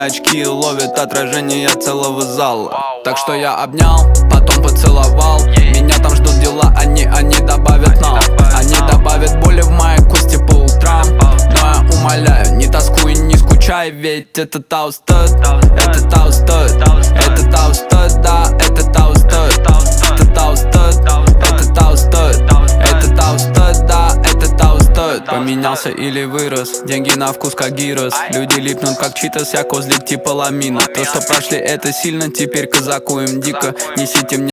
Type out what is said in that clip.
Очки ловят отражение целого зала. Так что я обнял, потом поцеловал. Меня там ждут дела, они добавят нам. Они добавят боли в моей кости по утрам. Но я умоляю, не тоскуй, не скучай, ведь это того стоит. Это того стоит, это того стоит, да, это того стоит. Это того стоит, это того стоит, это того стоит, да, это того стоит. Поменялся или вырос, деньги на вкус как гирос. Люди липнут как читас, я козлик типа ламина. То, что прошли, это сильно, теперь казаку им дико. Несите мне